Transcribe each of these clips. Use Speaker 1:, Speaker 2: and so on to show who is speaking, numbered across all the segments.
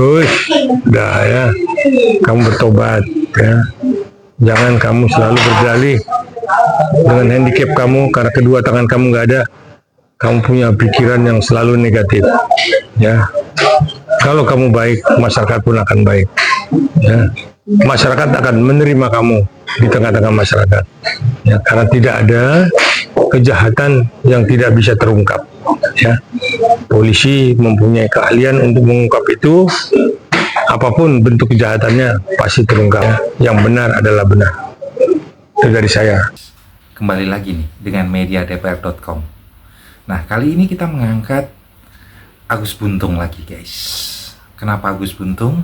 Speaker 1: Udah ya, kamu bertobat ya. Jangan kamu selalu berdalih dengan handicap kamu karena kedua tangan kamu nggak ada. Kamu punya pikiran yang selalu negatif ya. Kalau kamu baik, masyarakat pun akan baik ya. Masyarakat akan menerima kamu di tengah-tengah masyarakat ya, karena tidak ada kejahatan yang tidak bisa terungkap ya. Polisi mempunyai keahlian untuk mengungkap itu. Apapun bentuk kejahatannya pasti terungkap. Yang benar adalah benar. Itu dari saya.
Speaker 2: Kembali lagi nih dengan mediadpr.com. Nah, kali ini kita mengangkat Agus Buntung lagi, guys. Kenapa Agus Buntung?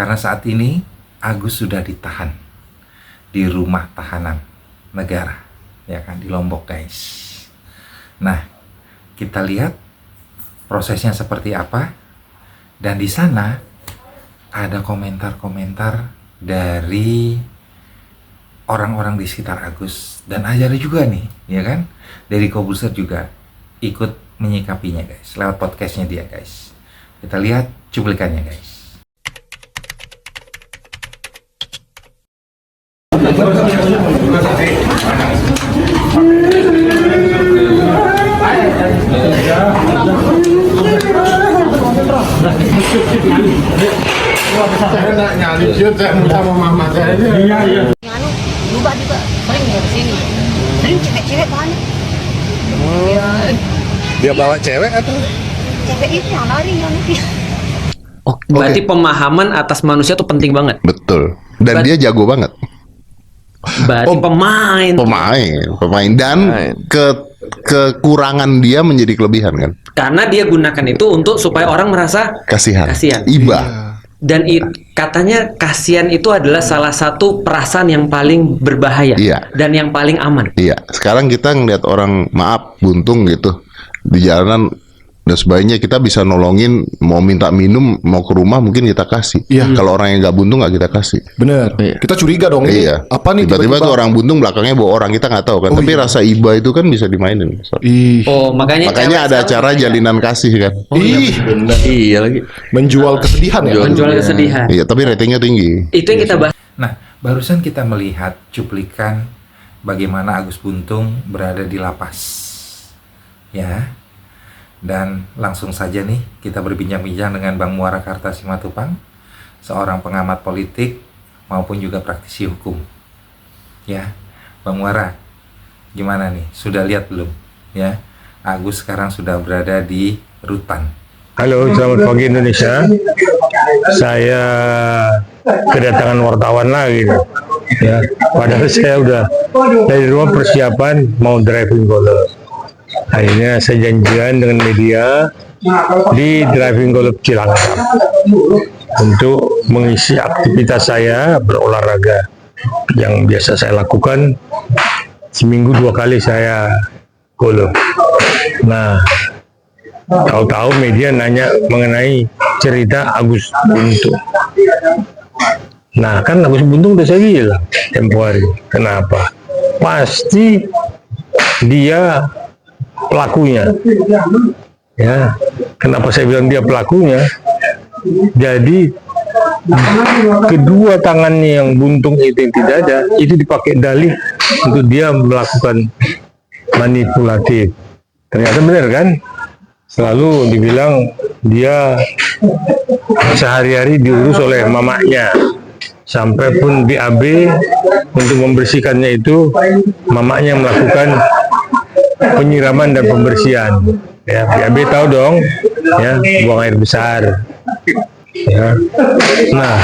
Speaker 2: Karena saat ini Agus sudah ditahan di rumah tahanan negara, ya kan, di Lombok, guys. Nah, kita lihat prosesnya seperti apa. Dan di sana ada komentar-komentar dari orang-orang di sekitar Agus, dan ada juga nih, ya kan, dari Kobuser juga ikut menyikapinya, guys, lewat podcastnya dia, guys. Kita lihat cuplikannya, guys.
Speaker 3: Saya nak nyali shoot, saya minta sama mama saya. Iya.
Speaker 4: Anu, Lubak juga sering ke sini. Sering cewek-cewek kan.
Speaker 3: Dia bawa cewek atau?
Speaker 4: Cewek itu yang lari yang itu.
Speaker 5: Oh, berarti pemahaman atas manusia tuh penting banget.
Speaker 3: Betul. Dan dia jago banget.
Speaker 5: Berarti
Speaker 3: Pemain dan kekurangan dia menjadi kelebihan kan?
Speaker 5: karena dia gunakan itu untuk supaya orang merasa
Speaker 3: Kasihan.
Speaker 5: Iba. Dan katanya kasihan itu adalah salah satu perasaan yang paling berbahaya.
Speaker 3: Iya.
Speaker 5: Dan yang paling aman.
Speaker 3: Iya. Sekarang kita ngeliat orang buntung gitu di jalanan, dan sebaiknya kita bisa nolongin, mau minta minum, mau ke rumah mungkin kita kasih.
Speaker 6: Iya.
Speaker 3: Kalau orang yang nggak buntung nggak kita kasih.
Speaker 6: Bener.
Speaker 5: Iya.
Speaker 6: Kita curiga dong. Ini
Speaker 3: Iya.
Speaker 6: apa nih
Speaker 3: Tiba-tiba tuh orang buntung belakangnya bawa orang, kita nggak tahu kan.
Speaker 6: Oh,
Speaker 3: Tapi
Speaker 6: iya.
Speaker 3: rasa iba itu kan bisa dimainin.
Speaker 6: Ih.
Speaker 5: Oh, makanya
Speaker 3: Makanya
Speaker 5: cewek
Speaker 3: ada
Speaker 5: selalu
Speaker 3: acara
Speaker 5: banyak.
Speaker 3: jalinan kasih kan.
Speaker 6: Ih.
Speaker 5: Iya lagi.
Speaker 6: Menjual kesedihan ya.
Speaker 5: Menjual kesedihan.
Speaker 3: Iya, tapi ratingnya tinggi.
Speaker 5: Itu yang kita bahas.
Speaker 2: Nah, barusan kita melihat cuplikan bagaimana Agus Buntung berada di lapas. Ya. Dan langsung saja nih kita berbincang-bincang dengan Bang Muara Karta Simatupang, seorang pengamat politik maupun juga praktisi hukum. Ya, Bang Muara, gimana nih? Sudah lihat belum? Ya, Agus sekarang sudah berada di rutan.
Speaker 1: Halo, selamat pagi Indonesia. Saya kedatangan wartawan lagi nih. Ya, padahal saya udah dari rumah persiapan mau driving golf. Akhirnya saya janjian dengan media di driving golf Cilangkap untuk mengisi aktivitas saya berolahraga yang biasa saya lakukan seminggu 2 kali saya golf. Nah, tahu-tahu media nanya mengenai cerita Agus Buntung. Nah, kan Agus Buntung udah saya bilang tempo hari. Kenapa? Pasti dia pelakunya. Ya, kenapa saya bilang dia pelakunya? Jadi kedua tangannya yang buntung itu yang tidak ada, itu dipakai dalih untuk dia melakukan manipulatif. Ternyata benar kan? Selalu dibilang dia sehari-hari diurus oleh mamanya. Sampai pun BAB untuk membersihkannya itu mamanya yang melakukan penyiraman dan pembersihan. Ya, BAB tahu dong, ya, buang air besar. Ya. Nah,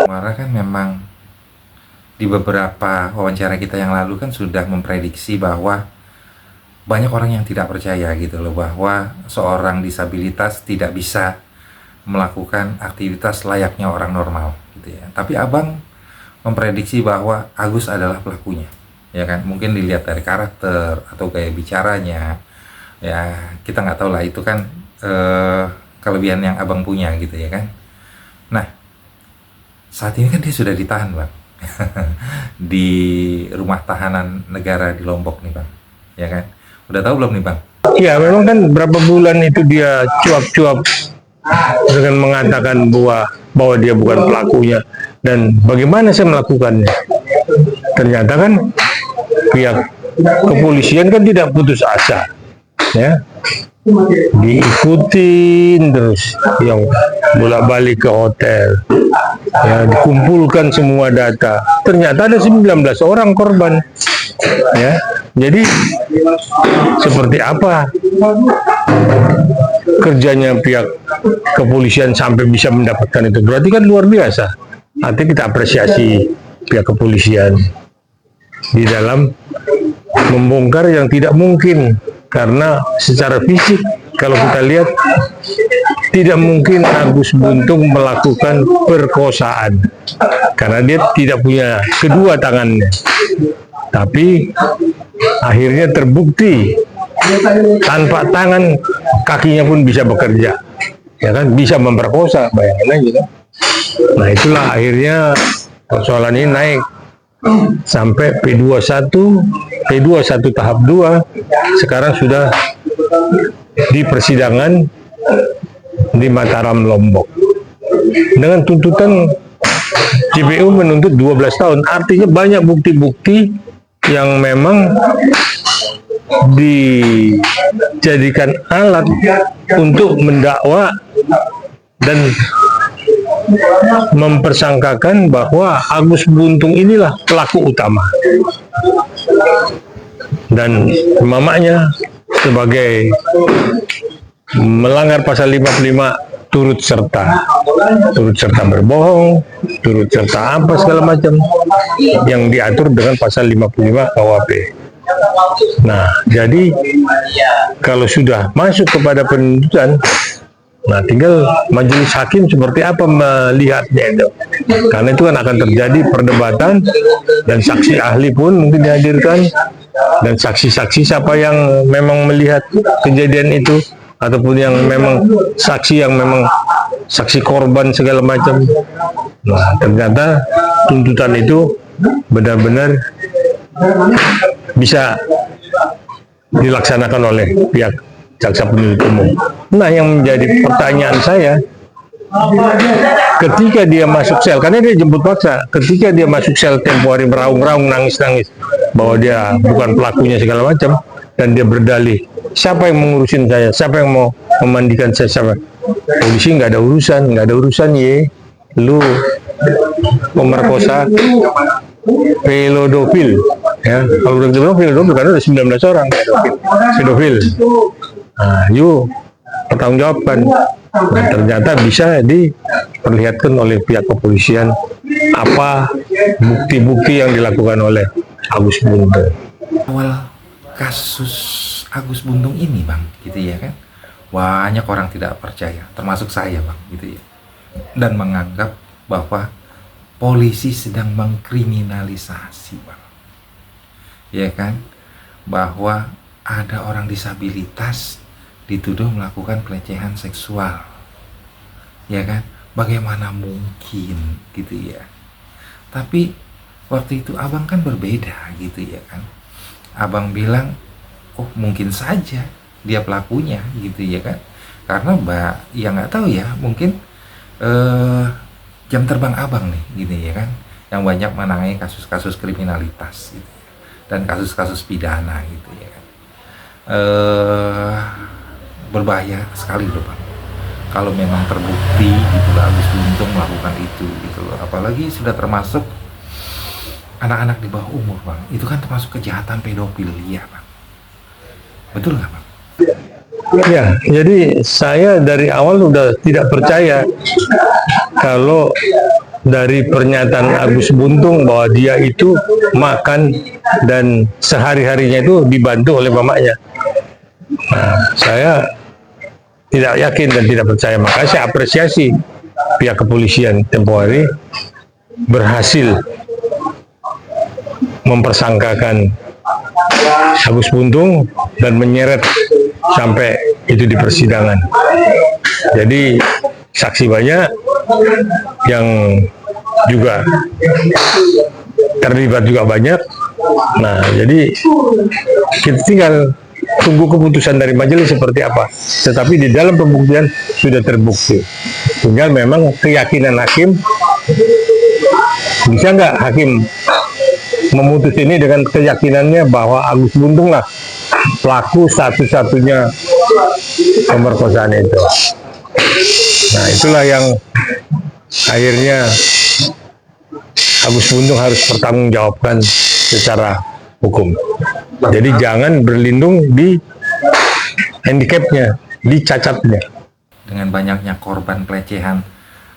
Speaker 2: Muara kan memang di beberapa wawancara kita yang lalu kan sudah memprediksi bahwa banyak orang yang tidak percaya gitu loh, bahwa seorang disabilitas tidak bisa melakukan aktivitas layaknya orang normal gitu ya. Tapi Abang memprediksi bahwa Agus adalah pelakunya, ya kan? Mungkin dilihat dari karakter atau gaya bicaranya, ya kita nggak tahu lah, itu kan kelebihan yang Abang punya gitu ya kan. Nah, saat ini kan dia sudah ditahan, Bang. Di rumah tahanan negara di Lombok nih, Bang, ya kan? Udah tahu belum nih, Bang?
Speaker 1: ya memang kan berapa bulan itu dia cuap-cuap dengan mengatakan bahwa dia bukan pelakunya dan bagaimana saya melakukannya. Ternyata kan pihak kepolisian kan tidak putus asa, ya, diikutin terus, yang bolak-balik ke hotel, ya, dikumpulkan semua data. Ternyata ada 19 orang korban, ya. Jadi seperti apa kerjanya pihak kepolisian sampai bisa mendapatkan itu? Berarti kan luar biasa. Artinya kita apresiasi pihak kepolisian di dalam membongkar yang tidak mungkin, karena secara fisik kalau kita lihat tidak mungkin Agus Buntung melakukan perkosaan karena dia tidak punya kedua tangannya. Tapi akhirnya terbukti tanpa tangan kakinya pun bisa bekerja, ya kan, bisa memperkosa, bayangin aja kan. Nah itulah akhirnya persoalan ini naik sampai P21 tahap 2, sekarang sudah di persidangan di Mataram, Lombok dengan tuntutan JPU menuntut 12 tahun. Artinya banyak bukti-bukti yang memang dijadikan alat untuk mendakwa dan mempersangkakan bahwa Agus Buntung inilah pelaku utama dan mamanya sebagai melanggar pasal 55 turut serta berbohong, turut serta apa segala macam yang diatur dengan pasal 55 KUHP. Nah, jadi kalau sudah masuk kepada penuntutan, nah tinggal majelis hakim seperti apa melihatnya itu. Karena itu kan akan terjadi perdebatan dan saksi ahli pun mungkin dihadirkan dan saksi-saksi siapa yang memang melihat kejadian itu ataupun yang memang saksi korban segala macam. Nah, ternyata tuntutan itu benar-benar bisa dilaksanakan oleh pihak jaksa penuntut umum. Nah, yang menjadi pertanyaan saya, ketika dia masuk sel, karena dia jemput paksa, ketika dia masuk sel tempo hari meraung-raung, nangis-nangis bahwa dia bukan pelakunya segala macam, dan dia berdalih, siapa yang mengurusin saya, siapa yang mau memandikan saya, siapa? Polisi nggak ada urusan, ye, lu pemerkosa, pedofil, ya, kalau udah bilang pedofil karena ada 19 orang pedofil. Nah, yuk pertanggungjawabkan. Nah, ternyata bisa diperlihatkan oleh pihak kepolisian apa bukti-bukti yang dilakukan oleh Agus Buntung.
Speaker 2: Awal kasus Agus Buntung ini, Bang, gitu ya kan, banyak orang tidak percaya, termasuk saya, Bang, gitu ya, dan menganggap bahwa polisi sedang mengkriminalisasi, Bang, ya kan, bahwa ada orang disabilitas dituduh melakukan pelecehan seksual, ya kan, bagaimana mungkin, gitu ya. Tapi waktu itu abang kan berbeda, gitu ya kan, abang bilang, oh mungkin saja dia pelakunya, gitu ya kan, karena ya nggak tahu ya, mungkin jam terbang abang nih, gitu ya kan, yang banyak menangani kasus-kasus kriminalitas gitu, dan kasus-kasus pidana, gitu ya kan. Berbahaya sekali loh, Bang, kalau memang terbukti gitu loh Agus Buntung melakukan itu, gitu loh, apalagi sudah termasuk anak-anak di bawah umur, Bang, itu kan termasuk kejahatan pedofilia, Bang, betul nggak, Bang?
Speaker 1: Ya, jadi saya dari awal sudah tidak percaya kalau dari pernyataan Agus Buntung bahwa dia itu makan dan sehari-harinya itu dibantu oleh mamanya. Nah, saya tidak yakin dan tidak percaya. Makanya saya apresiasi pihak kepolisian tempo hari berhasil mempersangkakan Agus Buntung dan menyeret sampai itu di persidangan. Jadi saksi banyak yang juga terlibat juga banyak. Nah, jadi kita tinggal tunggu keputusan dari majelis seperti apa. Tetapi di dalam pembuktian sudah terbukti. Tinggal memang keyakinan hakim, bisa nggak hakim memutus ini dengan keyakinannya bahwa Agus Buntung lah pelaku satu-satunya pemerkosaan itu. Nah, itulah yang akhirnya Agus Buntung harus bertanggungjawabkan secara hukum. Jadi jangan berlindung di handicapnya, di cacatnya.
Speaker 2: Dengan banyaknya korban pelecehan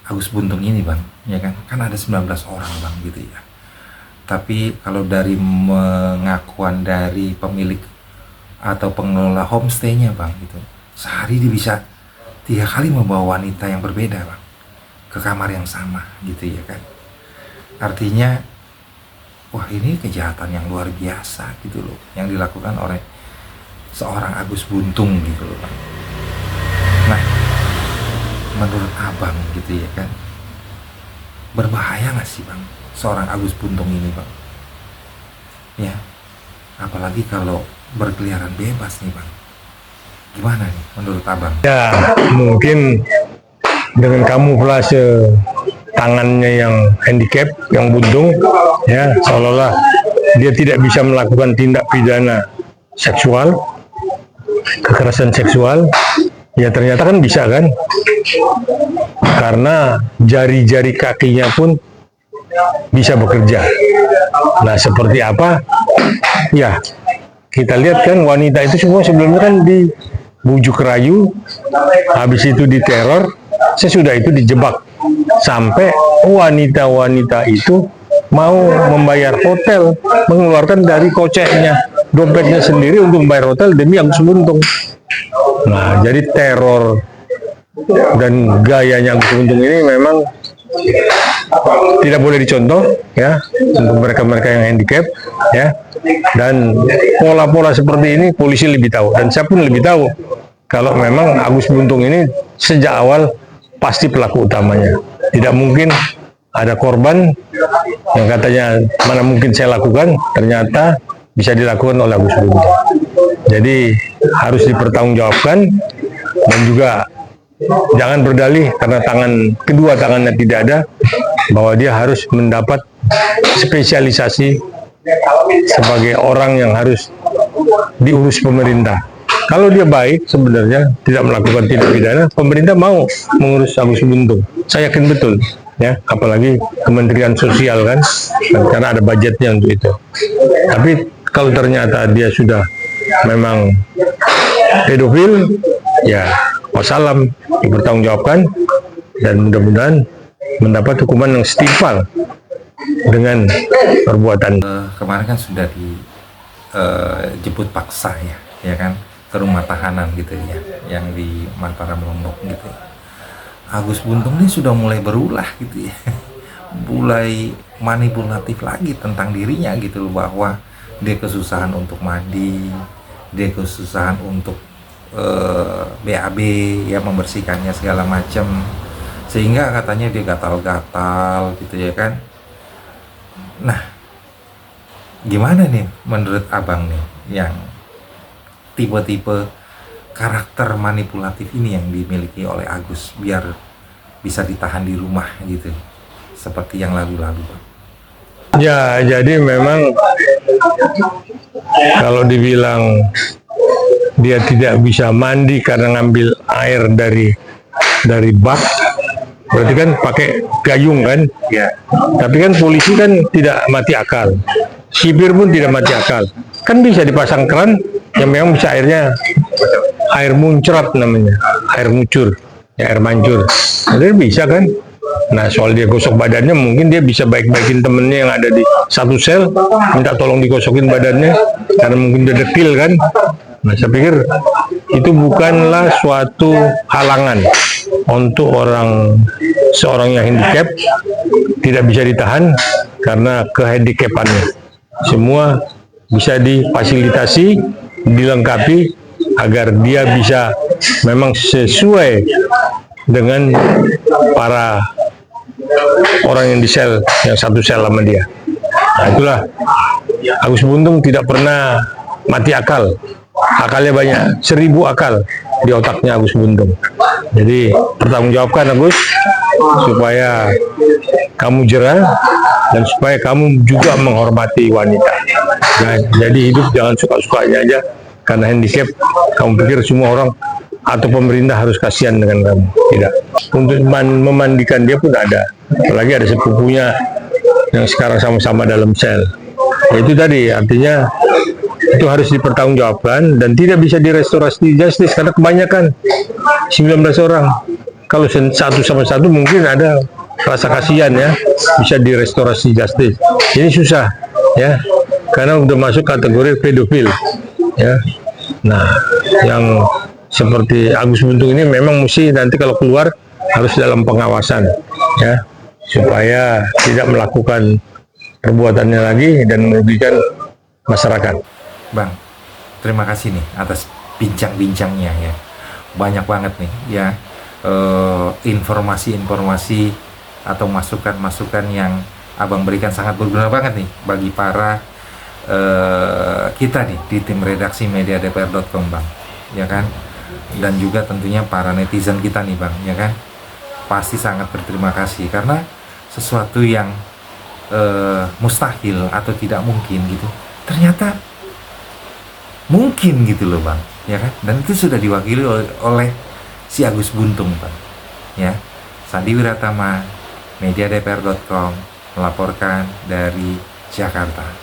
Speaker 2: Agus Buntung ini, Bang, ya kan ada 19 orang, Bang, gitu ya. Tapi kalau dari pengakuan dari pemilik atau pengelola homestay-nya, Bang, gitu, sehari dia bisa 3 kali membawa wanita yang berbeda, Bang, ke kamar yang sama, gitu ya kan. Artinya, wah, ini kejahatan yang luar biasa gitu loh, yang dilakukan oleh seorang Agus Buntung gitu loh, Bang. Nah, menurut Abang gitu ya kan, berbahaya nggak sih, Bang, seorang Agus Buntung ini, Bang? Ya, apalagi kalau berkeliaran bebas nih, Bang. Gimana nih menurut Abang?
Speaker 1: Ya, mungkin dengan kamuflase tangannya yang handicap, yang buntung, ya, seolah-olah dia tidak bisa melakukan tindak pidana seksual, kekerasan seksual. Ya ternyata kan bisa kan, karena jari-jari kakinya pun bisa bekerja. Nah, seperti apa? Ya, kita lihat kan wanita itu semua sebelumnya kan dibujuk rayu, habis itu diteror, sesudah itu dijebak. Sampai wanita-wanita itu mau membayar hotel, mengeluarkan dari koceknya, dompetnya sendiri untuk membayar hotel demi Agus Buntung. Nah, jadi teror dan gayanya Agus Buntung ini memang tidak boleh dicontoh, ya, untuk mereka-mereka yang handicap, ya. Dan pola-pola seperti ini polisi lebih tahu, dan saya pun lebih tahu kalau memang Agus Buntung ini sejak awal pasti pelaku utamanya. Tidak mungkin ada korban yang katanya mana mungkin saya lakukan, ternyata bisa dilakukan oleh Agus Buntung. Jadi harus dipertanggungjawabkan, dan juga jangan berdalih karena kedua tangannya tidak ada, bahwa dia harus mendapat spesialisasi sebagai orang yang harus diurus pemerintah. Kalau dia baik sebenarnya tidak melakukan tindak pidana, pemerintah mau mengurus Agus Buntung. Saya yakin betul, ya, apalagi Kementerian Sosial kan, karena ada budgetnya untuk itu. Tapi kalau ternyata dia sudah memang pedofil, ya wassalam, dipertanggungjawabkan, dan mudah-mudahan mendapat hukuman yang setimpal dengan perbuatan.
Speaker 2: Kemarin kan sudah dijemput paksa ya kan, ke rumah tahanan gitu ya, yang di Mataram Lombok gitu. Agus Buntung ini sudah mulai berulah gitu ya, mulai manipulatif lagi tentang dirinya gitu loh, bahwa dia kesusahan untuk mandi, dia kesusahan untuk BAB, ya, membersihkannya segala macam, sehingga katanya dia gatal-gatal gitu ya kan. Nah, gimana nih menurut Abang nih yang tipe-tipe karakter manipulatif ini yang dimiliki oleh Agus biar bisa ditahan di rumah gitu, seperti yang lalu-lalu, Bang?
Speaker 1: Ya, jadi memang kalau dibilang dia tidak bisa mandi karena ngambil air dari bak, berarti kan pakai gayung kan? Ya. Tapi kan polisi kan tidak mati akal, sipir pun tidak mati akal. Kan bisa dipasang keran yang memang bisa air muncrat namanya, air mucur, ya, air mancur. Jadi bisa kan? Nah, soal dia gosok badannya, mungkin dia bisa baik-baikin temennya yang ada di satu sel, minta tolong digosokin badannya, karena mungkin dia dekil kan. Nah, saya pikir itu bukanlah suatu halangan untuk seorang yang handicap tidak bisa ditahan karena kehandikapannya. Semua bisa difasilitasi, dilengkapi agar dia bisa memang sesuai dengan para orang yang di sel, yang satu sel sama dia. Nah, itulah Agus Buntung tidak pernah mati akal akalnya banyak, 1000 akal di otaknya Agus Buntung. Jadi pertanggungjawabkan Agus, supaya kamu jerah dan supaya kamu juga menghormati wanita. Nah, jadi hidup jangan suka-sukanya aja karena handicap. Kamu pikir semua orang atau pemerintah harus kasihan dengan kamu? Tidak. Untuk memandikan dia pun ada, apalagi ada sepupunya yang sekarang sama-sama dalam sel. Itu tadi artinya itu harus dipertanggungjawabkan dan tidak bisa direstorasi justice karena kebanyakan 19 orang. Kalau satu sama satu mungkin ada rasa kasihan ya, bisa direstorasi justice. Ini susah ya, karena udah masuk kategori pedofil ya. Nah, yang seperti Agus Buntung ini memang mesti nanti kalau keluar harus dalam pengawasan ya, supaya tidak melakukan perbuatannya lagi dan merugikan masyarakat.
Speaker 2: Bang, terima kasih nih atas bincang-bincangnya ya. Banyak banget nih ya informasi-informasi atau masukan-masukan yang Abang berikan sangat berguna banget nih bagi para kita nih di tim redaksi mediadpr.com Bang, ya kan? Dan juga tentunya para netizen kita nih Bang, ya kan? Pasti sangat berterima kasih karena sesuatu yang mustahil atau tidak mungkin gitu ternyata mungkin gitu loh Bang, ya kan? Dan itu sudah diwakili oleh si Agus Buntung Bang, ya. Sandi Wiratama, mediadpr.com melaporkan dari Jakarta.